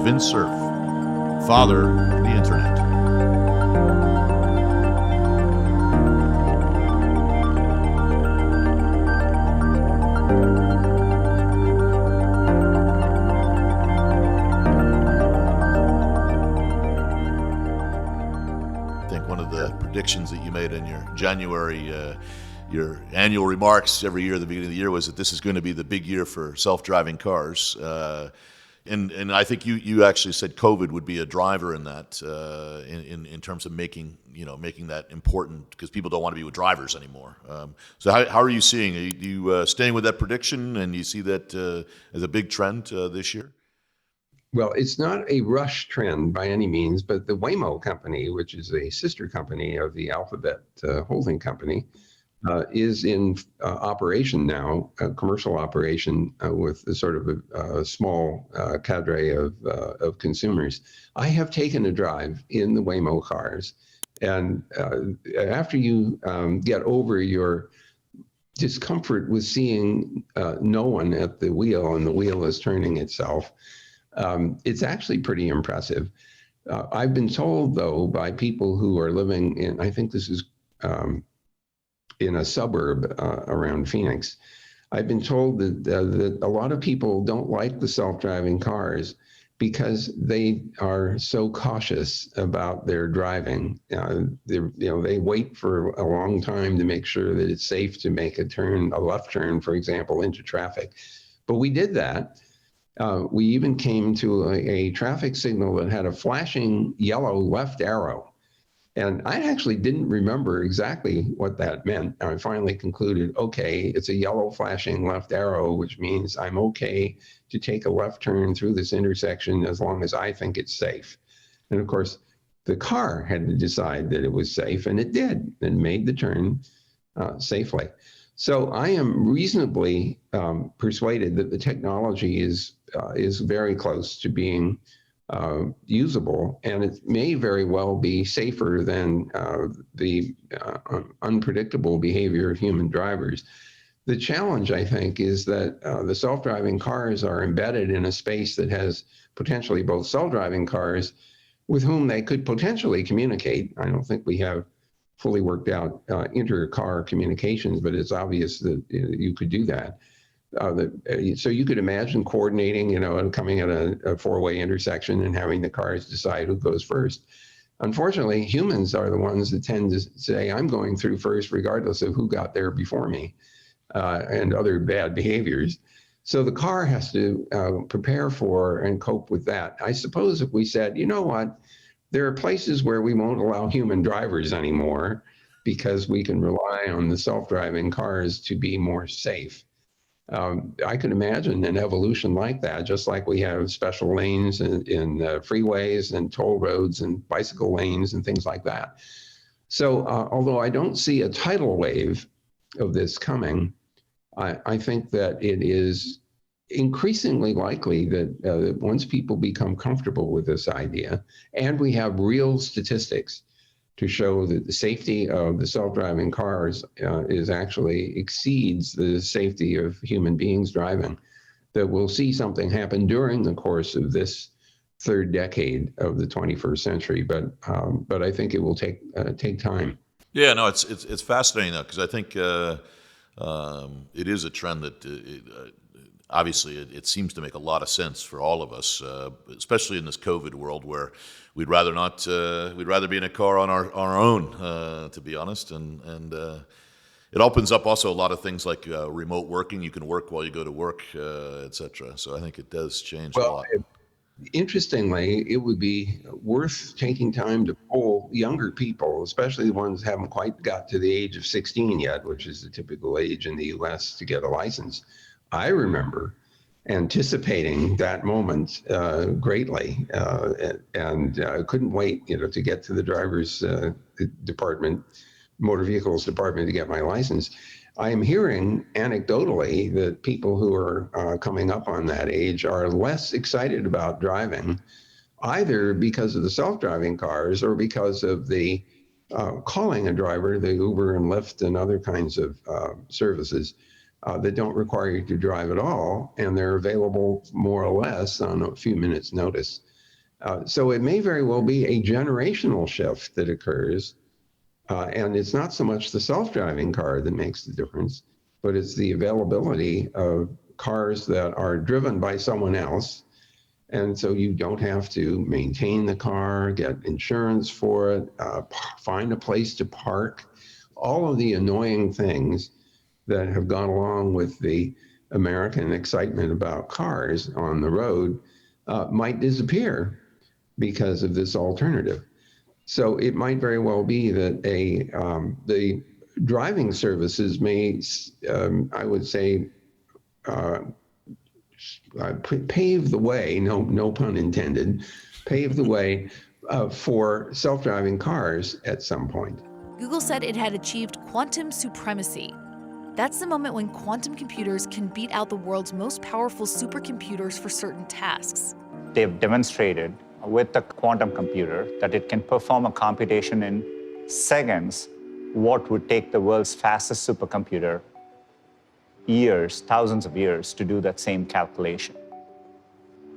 Vint Cerf, father of the internet. I think one of the predictions that you made in your January, your annual remarks every year at the beginning of the year was that this is going to be the big year for self-driving cars. And I think you actually said COVID would be a driver in that, in terms of making that important, because people don't want to be with drivers anymore. So how are you seeing? Are you staying with that prediction, and you see that as a big trend this year? Well, it's not a rush trend by any means, but the Waymo company, which is a sister company of the Alphabet holding company, is in operation now, commercial operation, with a sort of a small cadre of consumers. I have taken a drive in the Waymo cars, and after you get over your discomfort with seeing no one at the wheel and the wheel is turning itself, it's actually pretty impressive. I've been told, though, by people who are living in, I think this is in a suburb around Phoenix, I've been told that a lot of people don't like the self-driving cars because they are so cautious about their driving. They wait for a long time to make sure that it's safe to make a left turn, for example, into traffic. But we did that. We even came to a traffic signal that had a flashing yellow left arrow. And I actually didn't remember exactly what that meant. I finally concluded, okay, it's a yellow flashing left arrow, which means I'm okay to take a left turn through this intersection as long as I think it's safe. And of course, the car had to decide that it was safe, and it did, and made the turn safely. So I am reasonably persuaded that the technology is very close to being usable, and it may very well be safer than the unpredictable behavior of human drivers. The challenge, I think, is that the self-driving cars are embedded in a space that has potentially both self-driving cars with whom they could potentially communicate. I don't think we have fully worked out inter-car communications, but it's obvious that you could do that. So you could imagine coordinating, and coming at a four-way intersection and having the cars decide who goes first. Unfortunately, humans are the ones that tend to say, I'm going through first, regardless of who got there before me, and other bad behaviors. So the car has to prepare for and cope with that. I suppose if we said, you know what, there are places where we won't allow human drivers anymore because we can rely on the self-driving cars to be more safe. I could imagine an evolution like that, just like we have special lanes in freeways and toll roads and bicycle lanes and things like that. So although I don't see a tidal wave of this coming, I think that it is increasingly likely that once people become comfortable with this idea, and we have real statistics to show that the safety of the self-driving cars is actually exceeds the safety of human beings driving, that we'll see something happen during the course of this third decade of the 21st century. But I think it will take time. Yeah, no, it's fascinating though, because I think it is a trend that obviously it seems to make a lot of sense for all of us, especially in this COVID world where we'd rather be in a car on our own, to be honest, and it opens up also a lot of things like remote working. You can work while you go to work, etc. So I think it does change a lot. Interestingly, it would be worth taking time to poll younger people, especially the ones who haven't quite got to the age of 16 yet, which is the typical age in the US to get a license. I remember anticipating that moment greatly, and couldn't wait, to get to the driver's department, motor vehicles department, to get my license. I am hearing anecdotally that people who are coming up on that age are less excited about driving, either because of the self-driving cars or because of the calling a driver, the Uber and Lyft and other kinds of services that don't require you to drive at all, and they're available more or less on a few minutes' notice. So it may very well be a generational shift that occurs. And it's not so much the self-driving car that makes the difference, but it's the availability of cars that are driven by someone else. And so you don't have to maintain the car, get insurance for it, find a place to park. All of the annoying things that have gone along with the American excitement about cars on the road might disappear because of this alternative. So it might very well be that the driving services may, I would say, uh, pave the way, no pun intended, pave the way for self-driving cars at some point. Google said it had achieved quantum supremacy. That's the moment when quantum computers can beat out the world's most powerful supercomputers for certain tasks. They've demonstrated with the quantum computer that it can perform a computation in seconds what would take the world's fastest supercomputer years, thousands of years, to do that same calculation.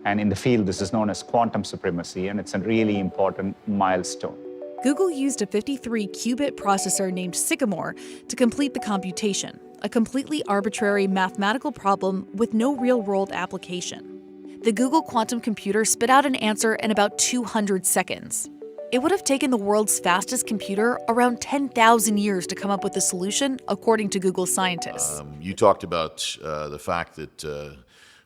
And in the field, this is known as quantum supremacy, and it's a really important milestone. Google used a 53-qubit processor named Sycamore to complete the computation, a completely arbitrary mathematical problem with no real-world application. The Google quantum computer spit out an answer in about 200 seconds. It would have taken the world's fastest computer around 10,000 years to come up with a solution, according to Google scientists. You talked about the fact that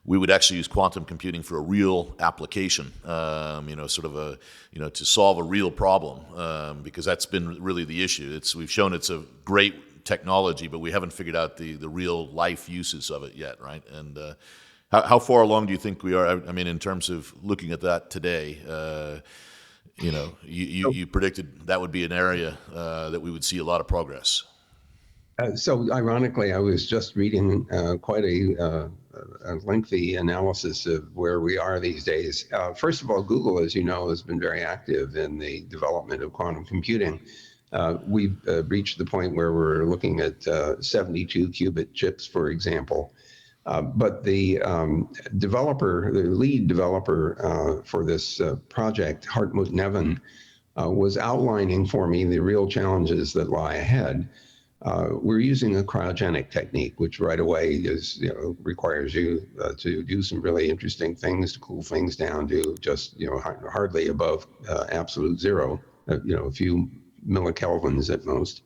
we would actually use quantum computing for a real application, sort of to solve a real problem, because that's been really the issue. We've shown it's a great technology, but we haven't figured out the real life uses of it yet, right? And how far along do you think we are? I mean, in terms of looking at that today, you predicted that would be an area that we would see a lot of progress. So ironically, I was just reading quite a lengthy analysis of where we are these days. First of all, Google, as you know, has been very active in the development of quantum computing. We've reached the point where we're looking at 72 qubit chips, for example. But the lead developer for this project, Hartmut Neven, was outlining for me the real challenges that lie ahead. We're using a cryogenic technique, which right away requires you to do some really interesting things to cool things down to just hardly above absolute zero, a few millikelvins at most.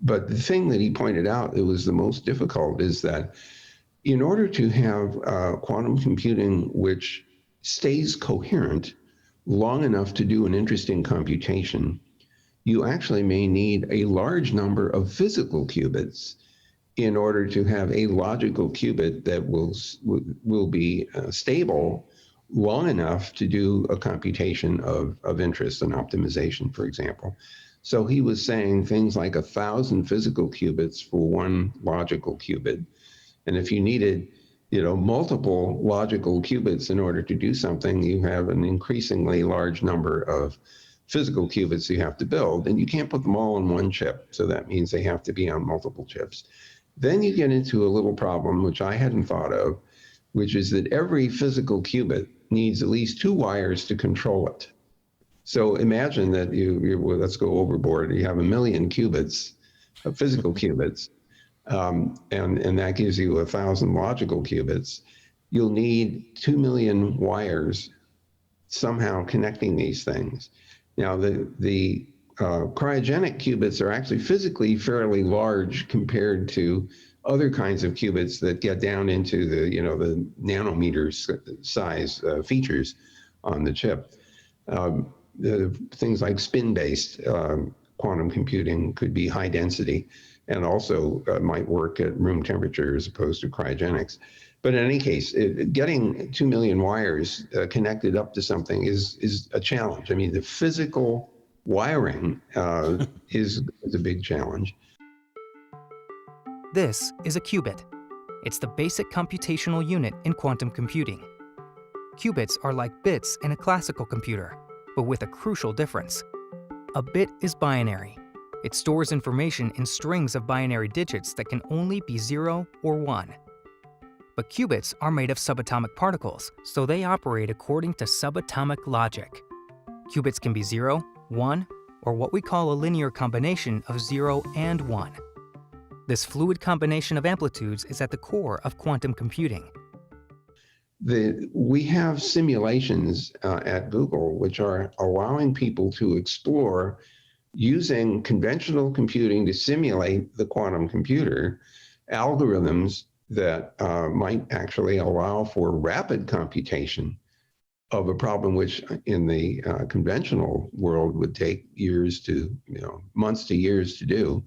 But the thing that he pointed out that was the most difficult is that in order to have quantum computing which stays coherent long enough to do an interesting computation, you actually may need a large number of physical qubits in order to have a logical qubit that will be stable long enough to do a computation of interest and optimization, for example. So he was saying things like 1,000 physical qubits for one logical qubit. And if you needed, multiple logical qubits in order to do something, you have an increasingly large number of physical qubits you have to build, and you can't put them all on one chip. So that means they have to be on multiple chips. Then you get into a little problem, which I hadn't thought of, which is that every physical qubit needs at least 2 wires to control it. So imagine that let's go overboard. You have 1 million qubits, physical qubits, and that gives you 1,000 logical qubits. You'll need 2 million wires somehow connecting these things. Now, the cryogenic qubits are actually physically fairly large compared to other kinds of qubits that get down into the nanometers size features on the chip. Things like spin-based quantum computing could be high density and also might work at room temperature as opposed to cryogenics. But in any case, getting 2 million wires connected up to something is a challenge. I mean, the physical wiring is a big challenge. This is a qubit. It's the basic computational unit in quantum computing. Qubits are like bits in a classical computer, but with a crucial difference. A bit is binary. It stores information in strings of binary digits that can only be 0 or 1. But qubits are made of subatomic particles, so they operate according to subatomic logic. Qubits can be 0, 1, or what we call a linear combination of 0 and 1. This fluid combination of amplitudes is at the core of quantum computing. We have simulations at Google which are allowing people to explore using conventional computing to simulate the quantum computer, algorithms that might actually allow for rapid computation of a problem which in the conventional world would take years to, months to years to do,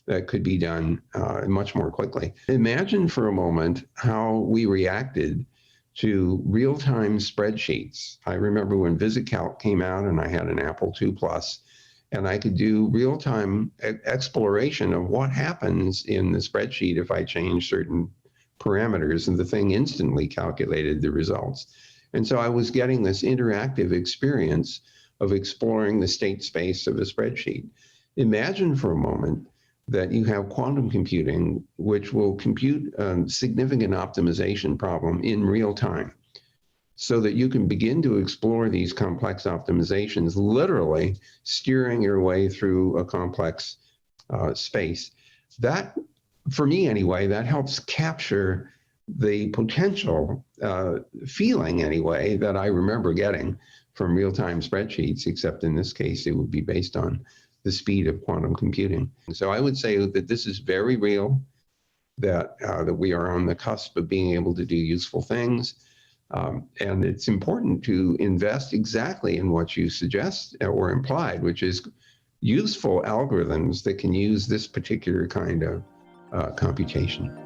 that could be done much more quickly. Imagine for a moment how we reacted to real-time spreadsheets. I remember when VisitCalc came out and I had an Apple II Plus, and I could do real-time exploration of what happens in the spreadsheet if I change certain parameters, and the thing instantly calculated the results. And so I was getting this interactive experience of exploring the state space of a spreadsheet. Imagine for a moment that you have quantum computing, which will compute a significant optimization problem in real time, so that you can begin to explore these complex optimizations, literally steering your way through a complex space. That, for me anyway, that helps capture the potential feeling anyway that I remember getting from real-time spreadsheets, except in this case, it would be based on the speed of quantum computing. So I would say that this is very real, that we are on the cusp of being able to do useful things. And it's important to invest exactly in what you suggest or implied, which is useful algorithms that can use this particular kind of computation.